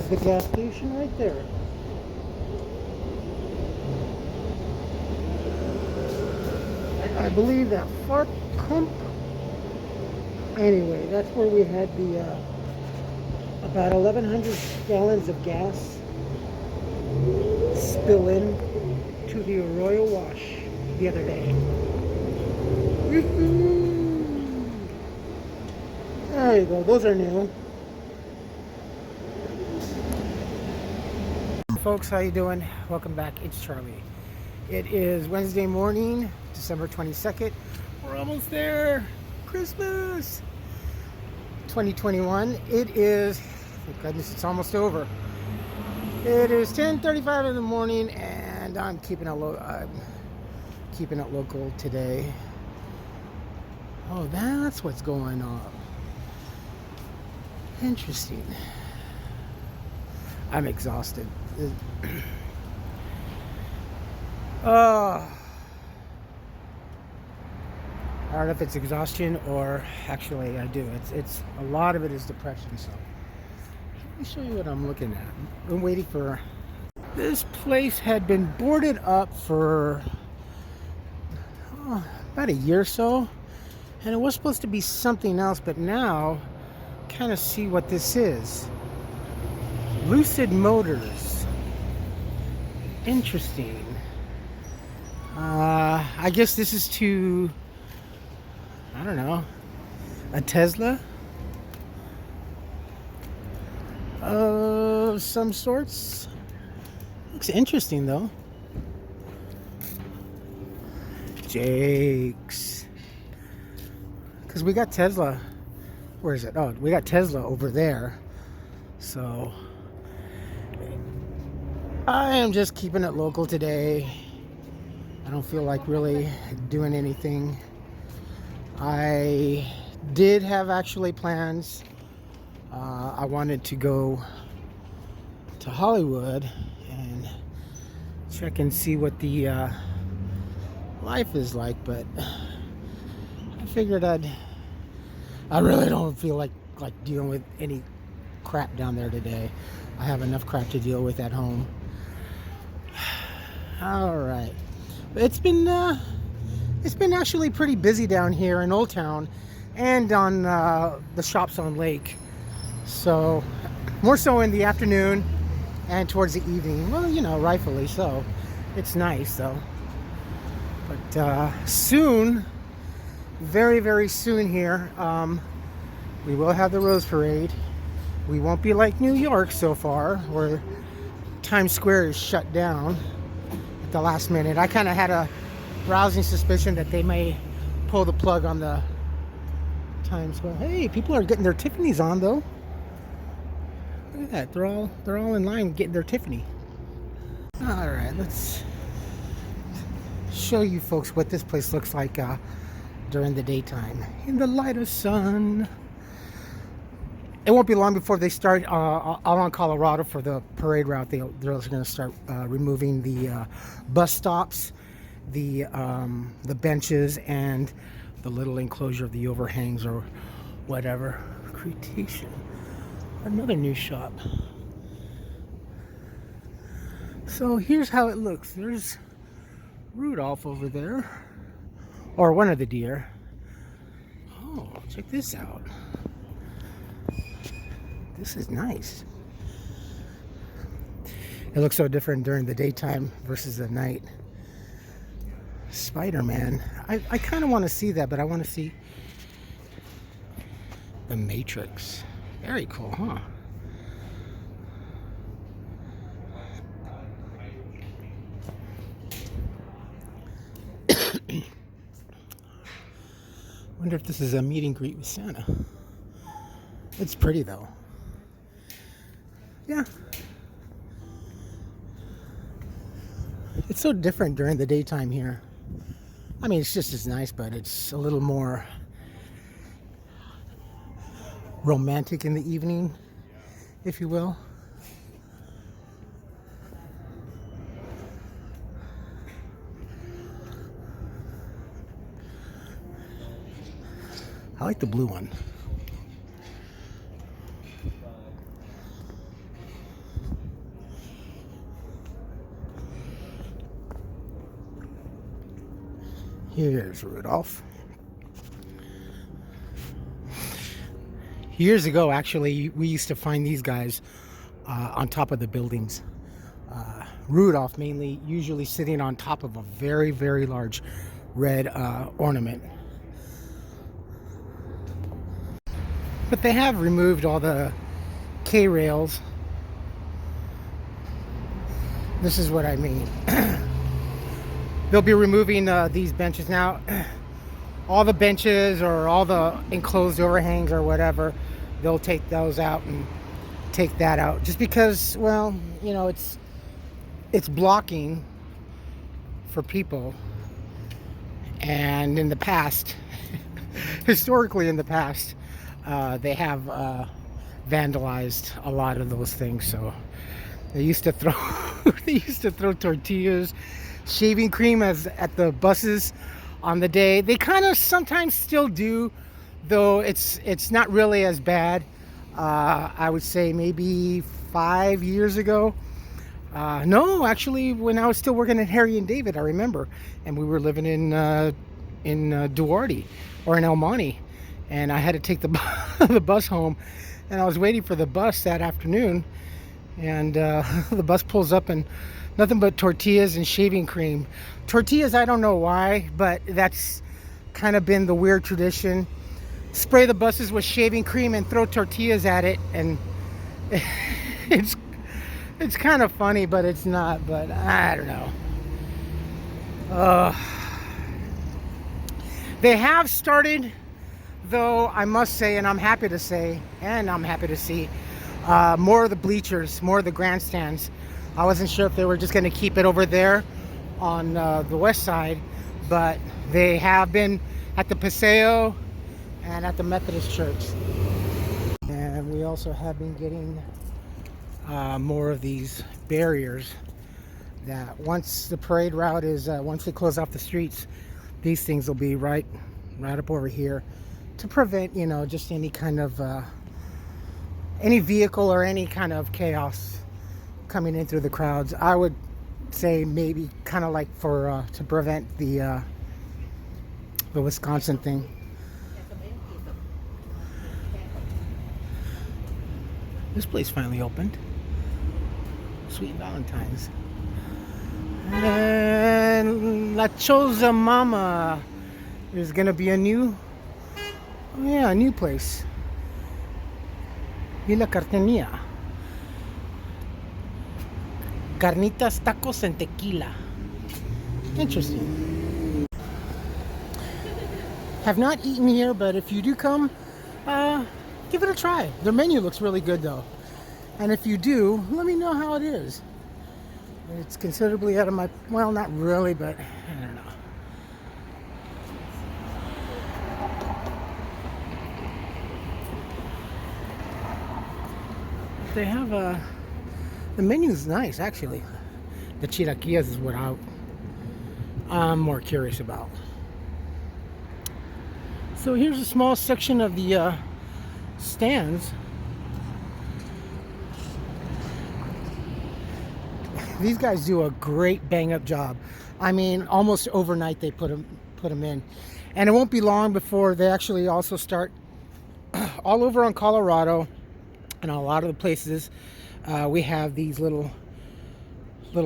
There's the gas station right there. I believe that fart pump. Anyway, that's where we had the about 1,100 gallons of gas spill in to the Arroyo Wash the other day. There you go. Those are new. Folks, how you doing? Welcome back. It's Charlie. It is Wednesday morning, December 22nd. We're almost there. Christmas 2021. It is, thank goodness it's almost over. It is 10:35 in the morning and I'm keeping it local today. Oh, that's what's going on. Interesting. I'm exhausted. I don't know if it's exhaustion or actually I do. It's a lot of it is depression. So let me show you what I'm looking at. I'm waiting for. This place had been boarded up for about a year or so, and it was supposed to be something else, but now kind of see what this is. Lucid Motors. Interesting. I guess this is to, I don't know, a Tesla of some sorts. Looks interesting though. Jakes. Because we got Tesla. Where is it? Oh, we got Tesla over there. So I am just keeping it local today. I don't feel like really doing anything. I did have actually plans. I wanted to go to Hollywood and check and see what the life is like, but I figured I really don't feel like dealing with any crap down there today. I have enough crap to deal with at home. All right. It's been actually pretty busy down here in Old Town and on the shops on Lake. So more so in the afternoon and towards the evening. Well, you know, rightfully so. It's nice though. But soon, very, very soon here, we will have the Rose Parade. We won't be like New York so far, where Times Square is shut down at the last minute. I kind of had a rousing suspicion that they may pull the plug on the Times Square. Hey, people are getting their Tiffany's on though. Look at that. They're all in line getting their Tiffany. All right, let's show you folks what this place looks like during the daytime in the light of sun. It won't be long before they start along Colorado for the parade route. They're also going to start removing the bus stops, the benches, and the little enclosure of the overhangs or whatever. Cretation. Another new shop. So here's how it looks. There's Rudolph over there, or one of the deer. Oh, check this out. This is nice. It looks so different during the daytime versus the night. Spider-Man. I kind of want to see that, but I want to see the Matrix. Very cool, huh? Wonder if this is a meet and greet with Santa. It's pretty though. Yeah. It's so different during the daytime here. I mean, it's just as nice, but it's a little more romantic in the evening, if you will. I like the blue one. Here's Rudolph. Years ago, actually, we used to find these guys on top of the buildings. Rudolph mainly, usually sitting on top of a very, very large red ornament. But they have removed all the K-rails. This is what I mean. They'll be removing these benches now. All the benches or all the enclosed overhangs or whatever, they'll take those out and take that out. Just because, well, you know, it's blocking for people. And in the past, historically in the past, they have vandalized a lot of those things. So they used to throw tortillas, shaving cream at the buses on the day. They kind of sometimes still do, though it's not really as bad. I would say maybe 5 years ago. No, actually, when I was still working at Harry and David, I remember, and we were living in Duarte or in El Monte, and I had to take the bus home, and I was waiting for the bus that afternoon, and the bus pulls up and nothing but tortillas and shaving cream. Tortillas, I don't know why, but that's kind of been the weird tradition. Spray the buses with shaving cream and throw tortillas at it, and it's kind of funny, but it's not. But I don't know. They have started, though, I must say, and I'm happy to say, and I'm happy to see, more of the bleachers, more of the grandstands. I wasn't sure if they were just going to keep it over there on the west side, but they have been at the Paseo and at the Methodist Church. And we also have been getting more of these barriers that once the parade route is, once they close off the streets, these things will be right up over here to prevent, you know, just any kind of, any vehicle or any kind of chaos coming in through the crowds. I would say maybe kind of like for to prevent the Wisconsin thing. This place finally opened. Sweet Valentine's. And La Choza Mama is gonna be a new, oh yeah, a new place. Villa Cartenia. Carnitas, tacos, and tequila. Interesting. Have not eaten here, but if you do come, give it a try. Their menu looks really good, though. And if you do, let me know how it is. It's considerably out of my, well, not really, but I don't know. They have the menu's nice, actually. The chilaquiles is what I'm more curious about. So here's a small section of the stands. These guys do a great bang-up job. I mean, almost overnight they put them in, and it won't be long before they actually also start all over on Colorado and a lot of the places. We have these little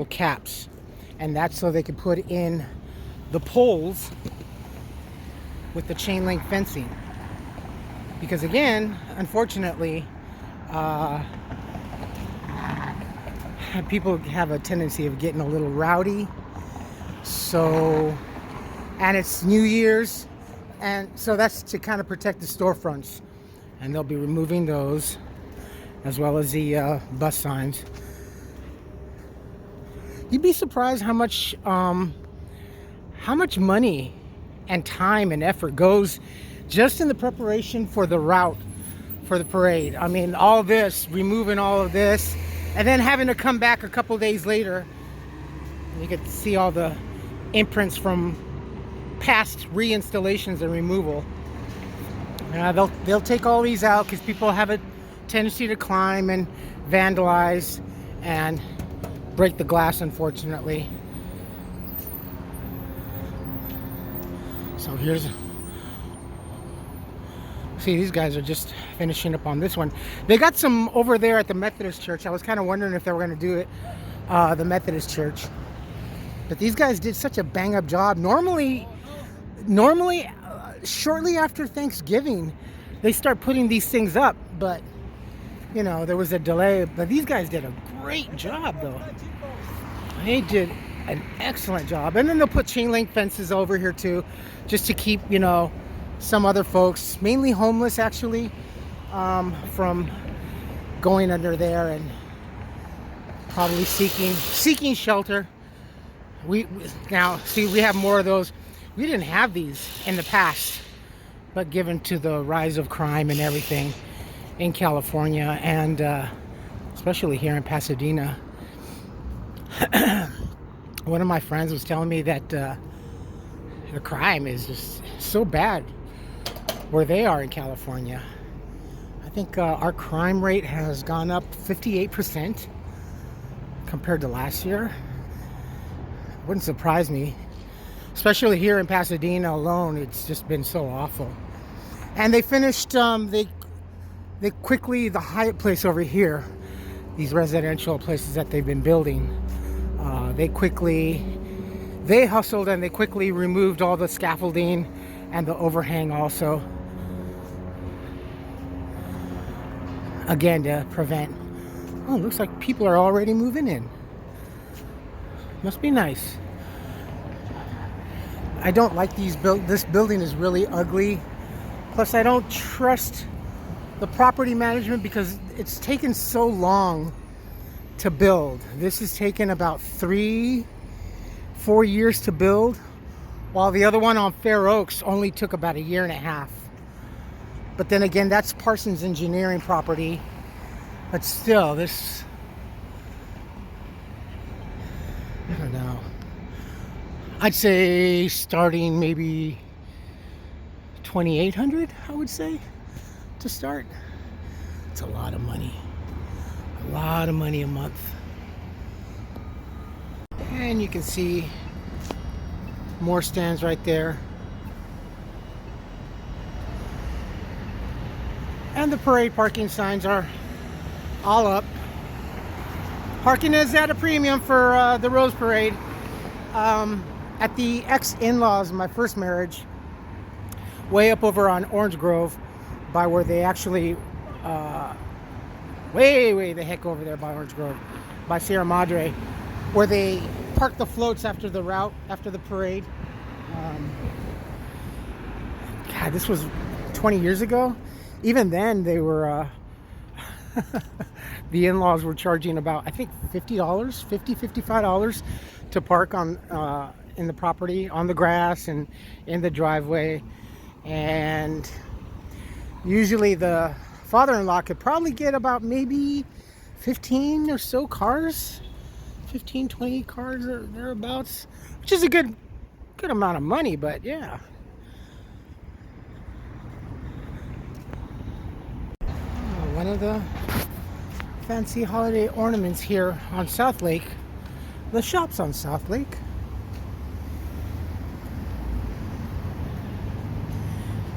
caps, and that's so they can put in the poles with the chain link fencing. Because again, unfortunately, people have a tendency of getting a little rowdy. So, and it's New Year's, and so that's to kind of protect the storefronts, and they'll be removing those as well as the bus signs. You'd be surprised how much money and time and effort goes just in the preparation for the route for the parade. I mean, all this, removing all of this, and then having to come back a couple days later. You can see all the imprints from past reinstallations and removal. They'll take all these out because people have a tendency to climb and vandalize and break the glass, unfortunately. So here's, see, these guys are just finishing up on this one. They got some over there at the Methodist Church. I was kind of wondering if they were going to do it, the Methodist Church. But these guys did such a bang-up job. Normally, shortly after Thanksgiving, they start putting these things up. But, you know, there was a delay. But these guys did a great job, though. They did an excellent job. And then they'll put chain link fences over here, too, just to keep, you know, some other folks, mainly homeless, actually, from going under there and probably seeking shelter. We now see we have more of those. We didn't have these in the past, but given to the rise of crime and everything in California, and especially here in Pasadena. One of my friends was telling me that the crime is just so bad where they are in California. I think our crime rate has gone up 58% compared to last year. Wouldn't surprise me, especially here in Pasadena alone. It's just been so awful. And they finished, they quickly, the Hyatt place over here, these residential places that they've been building, they hustled and they quickly removed all the scaffolding and the overhang also. Again, to prevent, oh, it looks like people are already moving in. Must be nice. I don't like these this building is really ugly. Plus, I don't trust the property management because it's taken so long to build. This has taken about 3-4 years to build, while the other one on Fair Oaks only took about 1.5 years. But then again, that's Parsons Engineering property. But still, this, I don't know. I'd say starting maybe 2,800, I would say, to start. It's a lot of money. A lot of money a month. And you can see more stands right there. And the parade parking signs are all up. Parking is at a premium for the Rose Parade. At the ex-in-laws of my first marriage, way up over on Orange Grove, by where they actually, way the heck over there by Orange Grove, by Sierra Madre, where they park the floats after the route, after the parade. God, this was 20 years ago. Even then, they were, the in-laws were charging about, I think, $55 to park on in the property, on the grass and in the driveway. And usually the father-in-law could probably get about maybe 15 or so cars, 15, 20 cars or thereabouts, which is a good amount of money, but yeah. One of the fancy holiday ornaments here on South Lake. The shops on South Lake.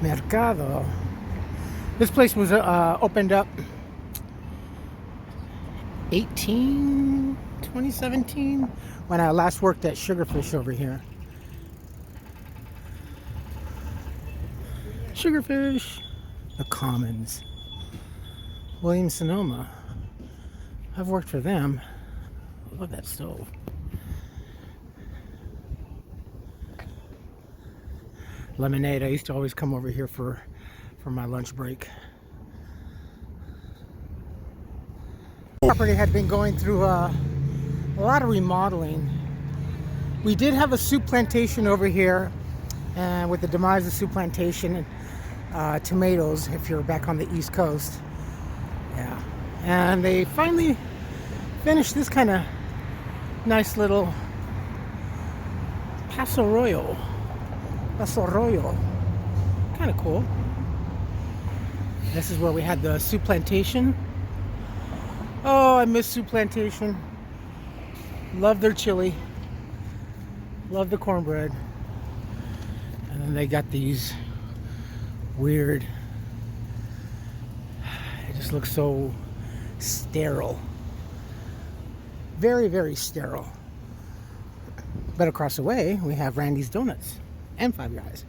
Mercado. This place was opened up 2017 when I last worked at Sugarfish over here. Sugarfish, the Commons, Williams-Sonoma. I've worked for them. I love that stove. Lemonade. I used to always come over here for my lunch break. The property had been going through a lot of remodeling. We did have a soup plantation over here, and with the demise of soup plantation, tomatoes, if you're back on the East Coast. Yeah. And they finally finished this kind of nice little Paso Royal. Kind of cool. This is where we had the soup plantation. Oh, I miss soup plantation. Love their chili. Love the cornbread. And And they got these weird, it just looks so sterile. Very, very sterile. But across the way, we have Randy's Donuts and Five Guys.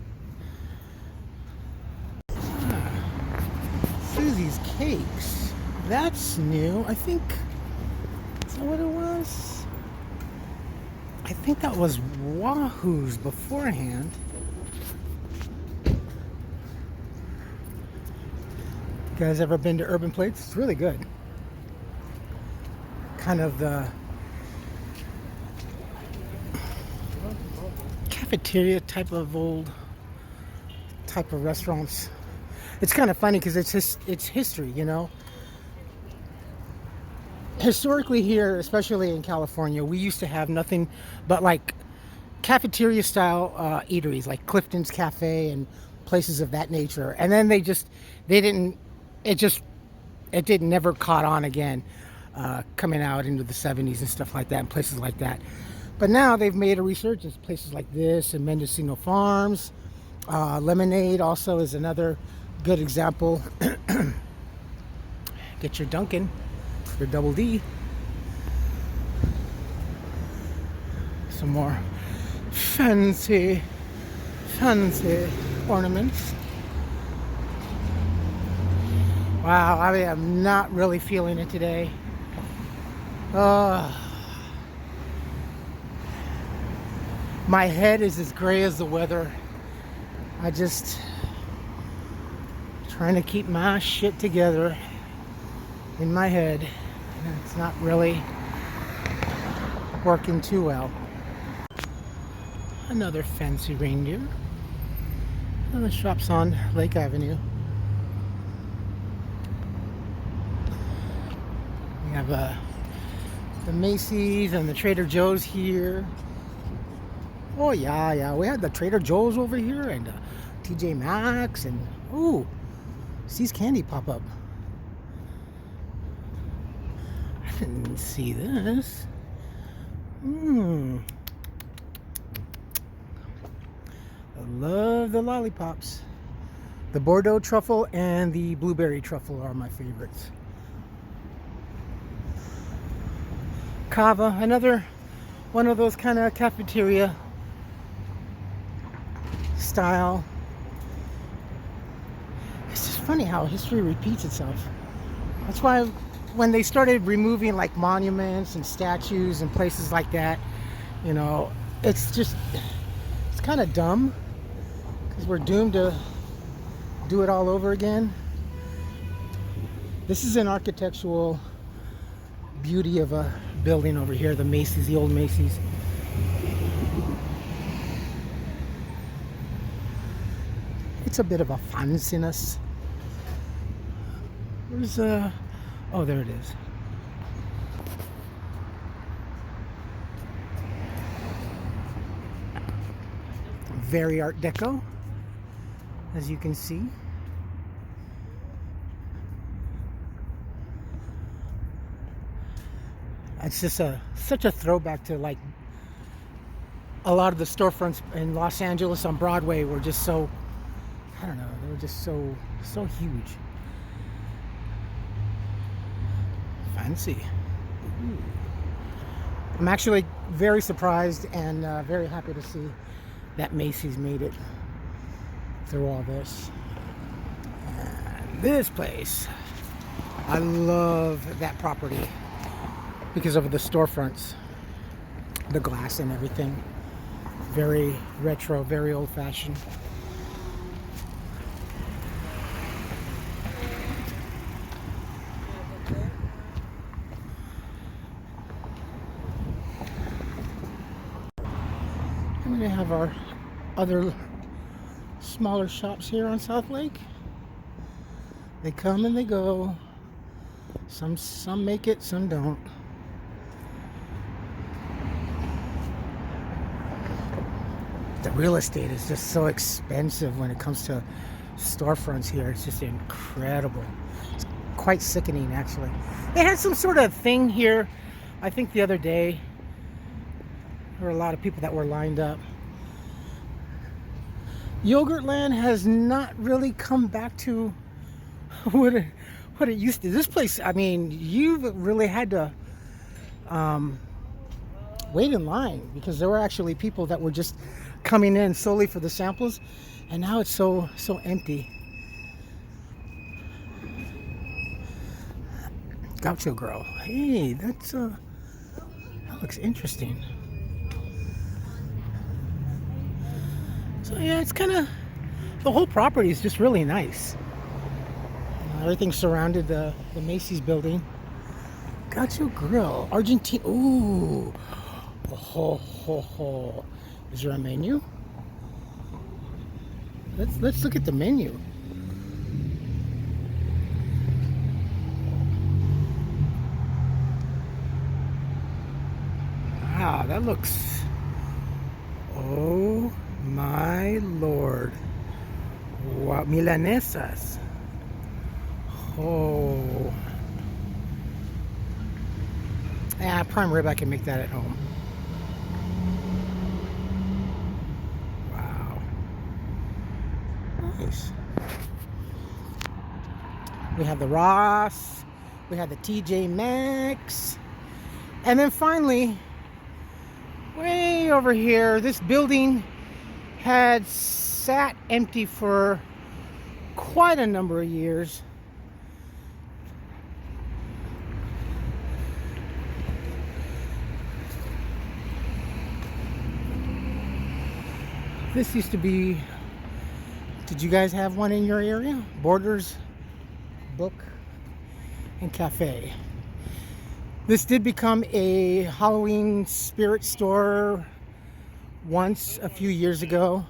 Susie's Cakes. That's new. I think, is that what it was? I think that was Wahoo's beforehand. You guys ever been to Urban Plates? It's really good. Kind of the cafeteria type of restaurants. It's kind of funny because it's history, you know. Historically here, especially in California, we used to have nothing but like cafeteria style eateries like Clifton's Cafe and places of that nature. And then it didn't never caught on again, coming out into the 70s and stuff like that and places like that. But now they've made a resurgence. Places like this and Mendocino Farms. Lemonade also is another good example. Get your Dunkin', your Double D. Some more fancy ornaments. Wow, I am not really feeling it today. My head is as gray as the weather. I just trying to keep my shit together in my head. And it's not really working too well. Another fancy reindeer. And the shop's on Lake Avenue. We have the Macy's and the Trader Joe's here. Oh yeah, we had the Trader Joe's over here and TJ Maxx and ooh, See's Candy pop up. I didn't see this. I love the lollipops. The Bordeaux truffle and the blueberry truffle are my favorites. Cava, another one of those kind of cafeteria style. It's just funny how history repeats itself. That's why when they started removing like monuments and statues and places like that, you know, it's kind of dumb because we're doomed to do it all over again. This is an architectural beauty of a building over here, the Macy's, the old Macy's. It's a bit of a fanciness. Where's oh, there it is. Very Art Deco, as you can see. It's just such a throwback to like a lot of the storefronts in Los Angeles on Broadway were just so, I don't know, they were just so huge. Fancy. Ooh. I'm actually very surprised and very happy to see that Macy's made it through all this. And this place, I love that property because of the storefronts, the glass and everything. Very retro, very old-fashioned. And we have our other smaller shops here on South Lake. They come and they go. Some make it, some don't. The real estate is just so expensive when it comes to storefronts here. It's just incredible. It's quite sickening, actually. They had some sort of thing here, I think the other day. There were a lot of people that were lined up. Yogurtland has not really come back to what it used to. This place, I mean, you've really had to um, wait in line because there were actually people that were just coming in solely for the samples, and now it's so empty. Gaucho Grow. Hey, that looks interesting. So yeah, it's kind of, the whole property is just really nice. Everything surrounded the Macy's building. Gaucho Grill, Argentina. Ooh, ho ho ho. Is there a menu? Let's look at the menu. Wow, that looks. Oh my lord! Wow, milanesas. Oh. Yeah, prime rib, I can make that at home. Wow. Nice. We have the Ross. We have the TJ Maxx. And then finally, way over here, this building had sat empty for quite a number of years. This used to be, did you guys have one in your area? Borders Book and Cafe. This did become a Halloween spirit store once a few years ago.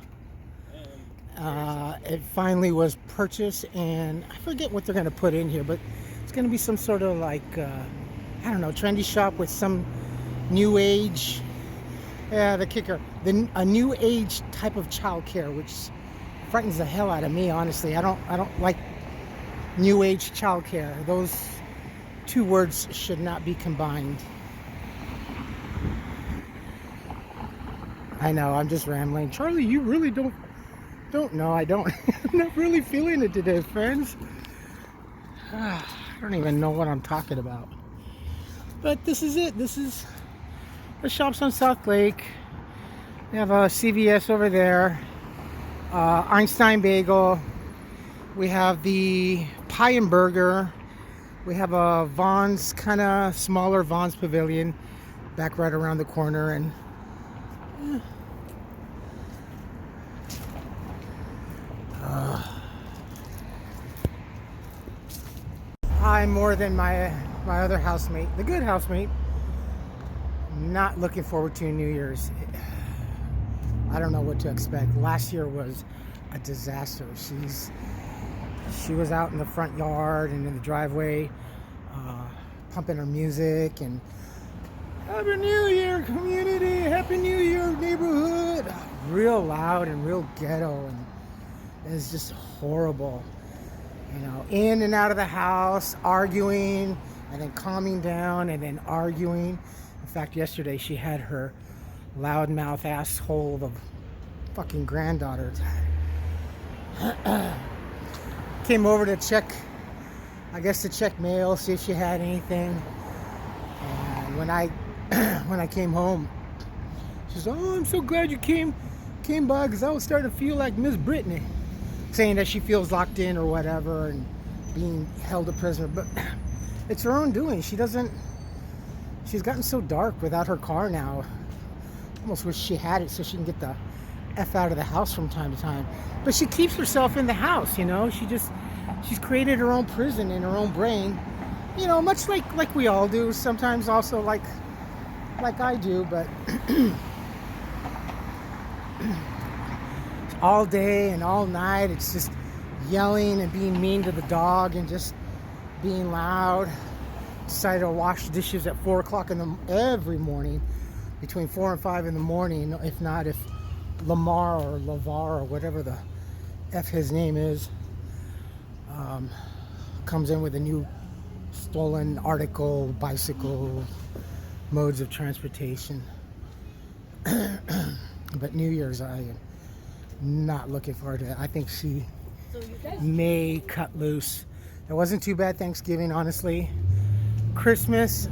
It finally was purchased, and I forget what they're going to put in here, but it's going to be some sort of like, I don't know, trendy shop with some new age. Yeah, the kicker. A new age type of childcare, which frightens the hell out of me, honestly. I don't like new age childcare. Those two words should not be combined. I know, I'm just rambling. Charlie, you really don't know. I don't. I'm not really feeling it today, friends. I don't even know what I'm talking about. But this is it. This is the shops on South Lake. We have a CVS over there, Einstein Bagel. We have the Pie and Burger. We have a Vaughn's, kind of smaller Vaughn's Pavilion back right around the corner. And I'm more than my other housemate, the good housemate, not looking forward to New Year's. I don't know what to expect. Last year was a disaster. She was out in the front yard and in the driveway, pumping her music and Happy New Year, community, Happy New Year, neighborhood. Real loud and real ghetto, and it's just horrible. You know, in and out of the house, arguing, and then calming down, and then arguing. In fact, yesterday she had her loudmouth asshole of a fucking granddaughter came over to check, I guess to check mail, see if she had anything. And when I came home, she says, "Oh, I'm so glad you came by, because I was starting to feel like Miss Brittany," saying that she feels locked in or whatever and being held a prisoner. But it's her own doing. She's gotten so dark without her car now. Almost wish she had it so she can get the F out of the house from time to time. But she keeps herself in the house, you know. She's created her own prison in her own brain, you know, much like we all do. Sometimes also like I do, but all day and all night it's just yelling and being mean to the dog and just being loud. Decided to wash dishes at 4 o'clock every morning, between 4 and 5 in the morning, if not if Lamar or Lavar or whatever the F his name is, comes in with a new stolen article, bicycle, modes of transportation. But New Year's, I am Not looking forward to it. I think she may cut loose. It wasn't too bad Thanksgiving, honestly. Christmas,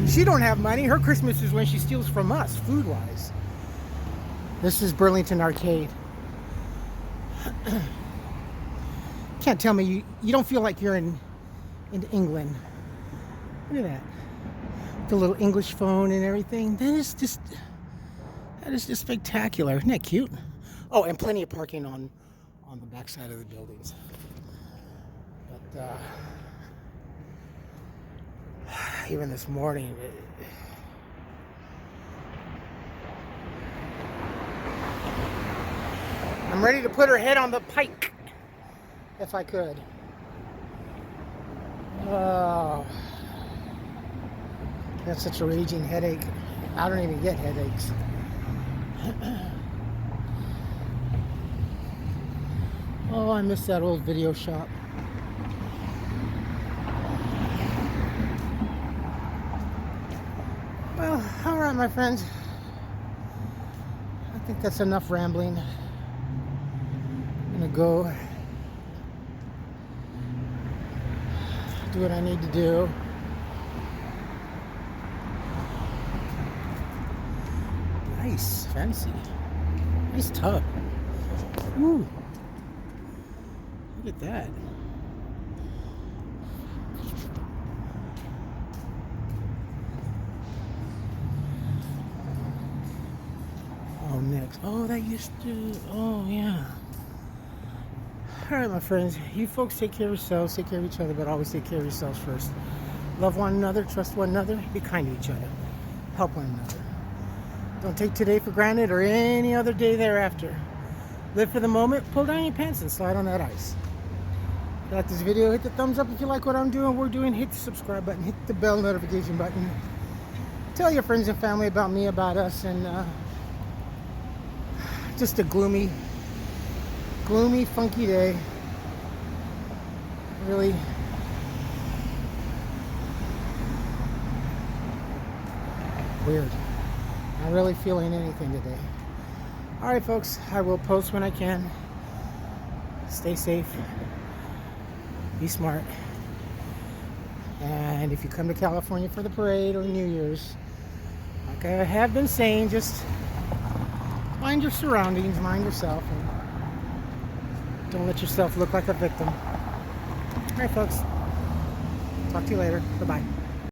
she don't have money. Her Christmas is when she steals from us, food-wise. This is Burlington Arcade. Can't tell me you don't feel like you're in England. Look at that. The little English phone and everything. That is just spectacular. Isn't that cute? Oh, and plenty of parking on the backside of the buildings. But even this morning, I'm ready to put her head on the pike if I could. Oh, that's such a raging headache. I don't even get headaches. Oh, I miss that old video shop. Well, all right, my friends. I think that's enough rambling. I'm gonna go do what I need to do. Nice, fancy. Nice tub. Ooh. Look at that. Oh, next. Oh, that used to. Oh, yeah. All right, my friends. You folks take care of yourselves, take care of each other, but always take care of yourselves first. Love one another, trust one another, be kind to each other, help one another. Don't take today for granted or any other day thereafter. Live for the moment, pull down your pants and slide on that ice. If you like this video, hit the thumbs up. If you like what I'm doing, we're doing, hit the subscribe button, hit the bell notification button. Tell your friends and family about me, about us, and just a gloomy, funky day. Really weird. Not really feeling anything today. All right, folks, I will post when I can. Stay safe. Be smart. And if you come to California for the parade or New Year's, like I have been saying, just mind your surroundings, mind yourself, and don't let yourself look like a victim. All right, folks. Talk to you later. Bye-bye.